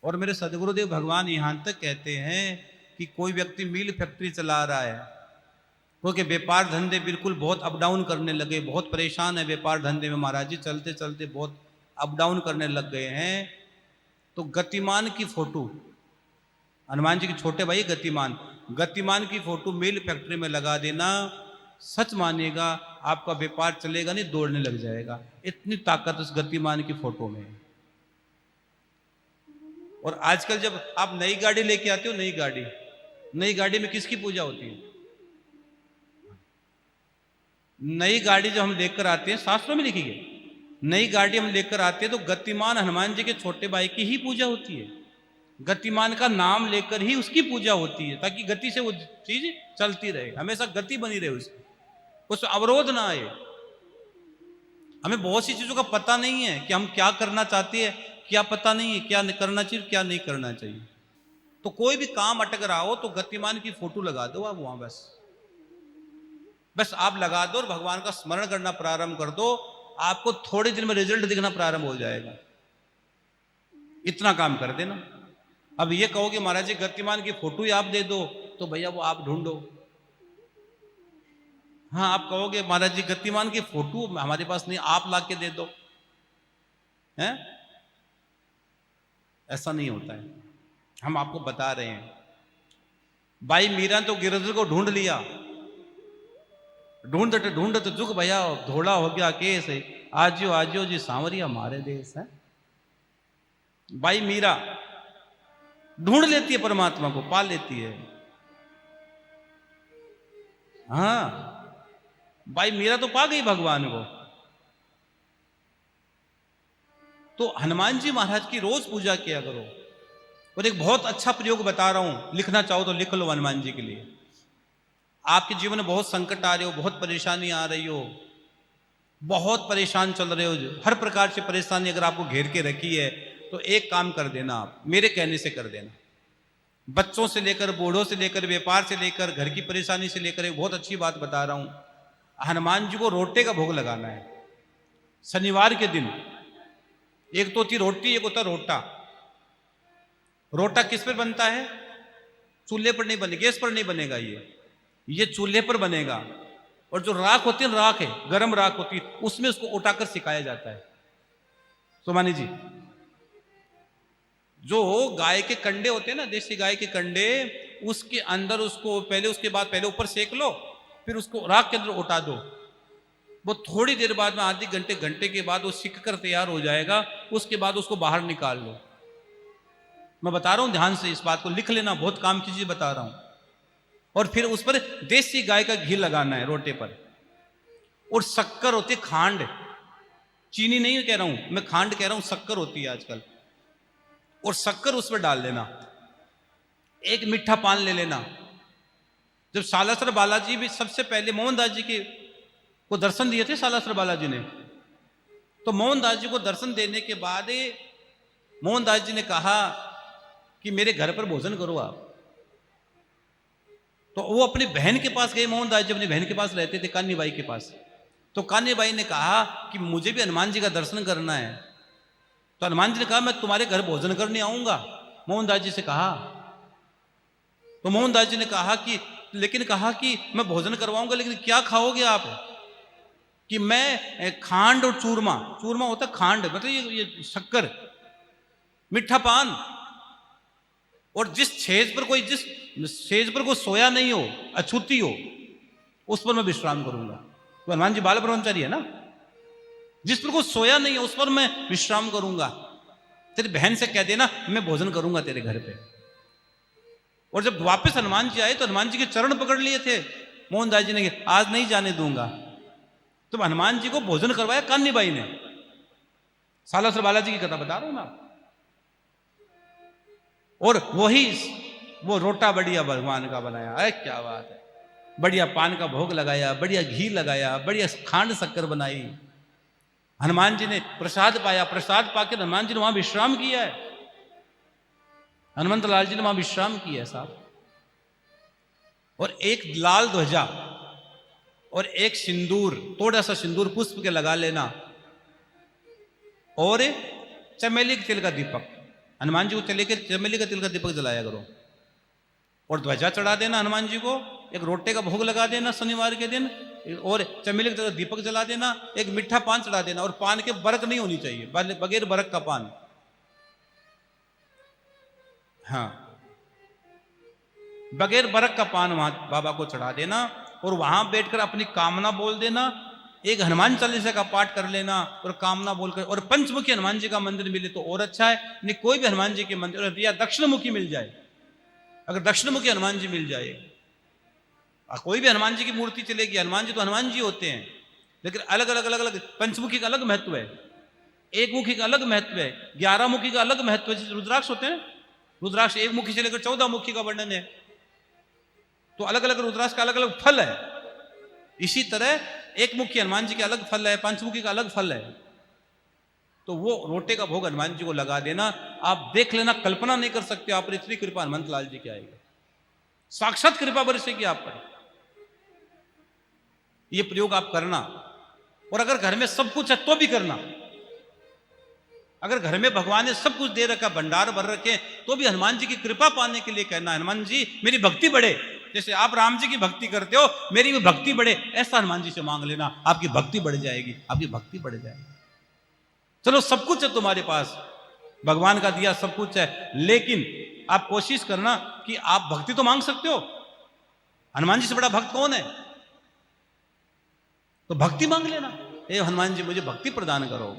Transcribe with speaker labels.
Speaker 1: और मेरे सदगुरुदेव भगवान यहाँ तक कहते हैं कि कोई व्यक्ति मील फैक्ट्री चला रहा है, क्योंकि व्यापार धंधे बिल्कुल बहुत अप डाउन करने लगे, बहुत परेशान है व्यापार धंधे में महाराज जी, चलते चलते बहुत अप डाउन करने लग गए हैं। तो गतिमान की फोटो, हनुमान जी के छोटे भाई गतिमान, गतिमान की फोटो मील फैक्ट्री में लगा देना, सच मानिएगा आपका व्यापार चलेगा नहीं, दौड़ने लग जाएगा। इतनी ताकत उस गतिमान की फोटो में। और आजकल जब आप नई गाड़ी लेके आते हो, नई गाड़ी में किसकी पूजा होती है? नई गाड़ी जब हम लेकर आते हैं, शास्त्रों में लिखी है, नई गाड़ी हम लेकर आते हैं तो गतिमान हनुमान जी के छोटे भाई की ही पूजा होती है। गतिमान का नाम लेकर ही उसकी पूजा होती है, ताकि गति से वो चीज चलती रहे, हमेशा गति बनी रहे, उसकी कुछ अवरोध ना आए। हमें बहुत सी चीजों का पता नहीं है कि हम क्या करना चाहते हैं, क्या पता नहीं है क्या करना चाहिए, क्या नहीं करना चाहिए। तो कोई भी काम अटक रहा हो तो गतिमान की फोटो लगा दो आप वहां, बस आप लगा दो और भगवान का स्मरण करना प्रारंभ कर दो, आपको थोड़े दिन में रिजल्ट दिखना प्रारंभ हो जाएगा। इतना काम कर देना। अब ये कहोगे महाराज जी गतिमान की फोटो ही आप दे दो, तो भैया वो आप ढूंढो। हाँ, आप कहोगे महाराज जी गतिमान की फोटो हमारे पास नहीं, आप ला के दे दो, हैं? ऐसा नहीं होता है। हम आपको बता रहे हैं। भाई मीरा तो गिरधर को ढूंढ लिया, ढूंढते ढूंढते जुग भैया धोड़ा हो गया केस, आजियो जी सांवरिया हमारे देश है। भाई मीरा ढूंढ लेती है परमात्मा को, पा लेती है। हाँ, भाई मीरा तो पा गई भगवान को। तो हनुमान जी महाराज की रोज पूजा किया करो। और एक बहुत अच्छा प्रयोग बता रहा हूं, लिखना चाहो तो लिख लो हनुमान जी के लिए। आपके जीवन में बहुत संकट आ रहे हो, बहुत परेशानी आ रही हो, बहुत परेशान चल रहे हो, हर प्रकार से परेशानी अगर आपको घेर के रखी है, तो एक काम कर देना, आप मेरे कहने से कर देना। बच्चों से लेकर, बूढ़ों से लेकर, व्यापार से लेकर, घर की परेशानी से लेकर, एक बहुत अच्छी बात बता रहा हूं। हनुमान जी को रोटे का भोग लगाना है शनिवार के दिन। एक तो होती रोटी, एक होता रोटा। रोटा किस पर बनता है? चूल्हे पर नहीं बनेगा, गैस पर नहीं बनेगा, ये चूल्हे पर बनेगा। और जो राख होती है, राख है, गर्म राख होती है, उसमें उसको उठाकर सिखाया जाता है। सोमानी जी, जो गाय के कंडे होते हैं ना, देसी गाय के कंडे, उसके अंदर उसको पहले, उसके बाद पहले ऊपर सेक लो, फिर उसको राख के अंदर उठा दो। वो थोड़ी देर बाद में, आधे घंटे घंटे के बाद वो सिक कर तैयार हो जाएगा। उसके बाद उसको बाहर निकाल लो। मैं बता रहा हूं, ध्यान से इस बात को लिख लेना, बहुत काम की चीज बता रहा हूं। और फिर उस पर देसी गाय का घी लगाना है रोटे पर। और शक्कर होती है, खांड, चीनी नहीं कह रहा हूं मैं, खांड कह रहा हूं, शक्कर होती है आजकल। और शक्कर उस पर डाल देना। एक मीठा पान ले लेना। जब सालासर बालाजी भी सबसे पहले मोहनदास जी के को दर्शन दिए थे सालासर बालाजी ने, तो मोहनदास जी को दर्शन देने के बाद मोहनदास जी ने कहा कि मेरे घर पर भोजन करो आप। तो वो अपनी बहन के पास गए, मोहनदास जी अपनी बहन के पास रहते थे, कान्नी बाई के पास। तो कान्नी बाई ने कहा कि मुझे भी हनुमान जी का दर्शन करना है। तो हनुमान जी ने कहा मैं तुम्हारे घर भोजन करने आऊंगा, मोहनदास जी से कहा। तो मोहनदास जी ने कहा कि मैं भोजन करवाऊंगा, लेकिन क्या खाओगे आप? कि मैं खांड और चूरमा, चूरमा होता है खांड, मतलब ये शक्कर, मीठा पान, और जिस छेज पर कोई सोया नहीं हो, अछूती हो, उस पर मैं विश्राम करूंगा। तो हनुमान जी बाल ब्रह्मचारी है ना, जिस पर कोई सोया नहीं है उस पर मैं विश्राम करूंगा। तेरी बहन से कह देना मैं भोजन करूंगा तेरे घर पे। और जब वापस हनुमान जी आए तो हनुमान जी के चरण पकड़ लिए थे मोहनदास जी ने, आज नहीं जाने दूंगा। तो हनुमान जी को भोजन करवाया कान्नी बाई ने। सालासर बालाजी की कथा बता रहा हूं मैं। और वो रोटा बढ़िया भगवान का बनाया, अरे क्या बात है, बढ़िया पान का भोग लगाया, बढ़िया घी लगाया, बढ़िया खांड शक्कर बनाई। हनुमान जी ने प्रसाद पाया, प्रसाद पाकर हनुमान जी ने वहां विश्राम किया है। हनुमंत लाल जी ने वहां विश्राम किया है साहब। और एक लाल ध्वजा और एक सिंदूर, थोड़ा सा सिंदूर पुष्प के लगा लेना, और चमेली के तेल का दीपक हनुमान जी को चले के चमेली का तिल का दीपक जलाया करो, और ध्वजा चढ़ा देना हनुमान जी को, एक रोटे का भोग लगा देना शनिवार के दिन, और चमेली का दीपक जला देना, एक मीठा पान चढ़ा देना, और पान के बरक नहीं होनी चाहिए, बगैर बरक का पान। हाँ, बगैर बरक का पान वहां बाबा को चढ़ा देना, और वहां बैठकर अपनी कामना बोल देना, एक हनुमान चालीसा का पाठ कर लेना और कामना बोलकर, और पंचमुखी हनुमान जी का मंदिर मिले तो और अच्छा है, नहीं कोई भी हनुमान जी के मंदिर, या दक्षिणमुखी मिल जाए, अगर दक्षिणमुखी हनुमान जी मिल जाए, कोई भी हनुमान जी की मूर्ति चलेगी, हनुमान जी तो हनुमान जी होते हैं, लेकिन अलग अलग अलग अलग पंचमुखी का अलग महत्व है, एक मुखी का अलग महत्व है, 11 मुखी का अलग महत्व है। रुद्राक्ष होते हैं, रुद्राक्ष एक मुखी से लेकर 14 मुखी का वर्णन है, तो अलग अलग रुद्राक्ष का अलग अलग फल है। इसी तरह एक मुखी हनुमान जी के अलग फल है, पंचमुखी का अलग फल है। तो वो रोटे का भोग हनुमान जी को लगा देना, आप देख लेना, कल्पना नहीं कर सकते आप पर इतनी कृपा हनुमंत लाल जी की आएगी, साक्षात कृपा बरसेगी आप पर। ये प्रयोग आप करना, और अगर घर में सब कुछ है तो भी करना, अगर घर में भगवान ने सब कुछ दे रखा, भंडार भर रखे, तो भी हनुमान जी की कृपा पाने के लिए कहना, हनुमान जी मेरी भक्ति बढ़े, जैसे आप राम जी की भक्ति करते हो मेरी भी भक्ति बढ़े, ऐसा हनुमान जी से मांग लेना, आपकी भक्ति बढ़ जाएगी, आपकी भक्ति बढ़ जाएगी। चलो सब कुछ है तुम्हारे पास, भगवान का दिया सब कुछ है, लेकिन आप कोशिश करना कि आप भक्ति तो मांग सकते हो, हनुमान जी से बड़ा भक्त कौन है, तो भक्ति मांग लेना, हे हनुमान जी मुझे भक्ति प्रदान करो।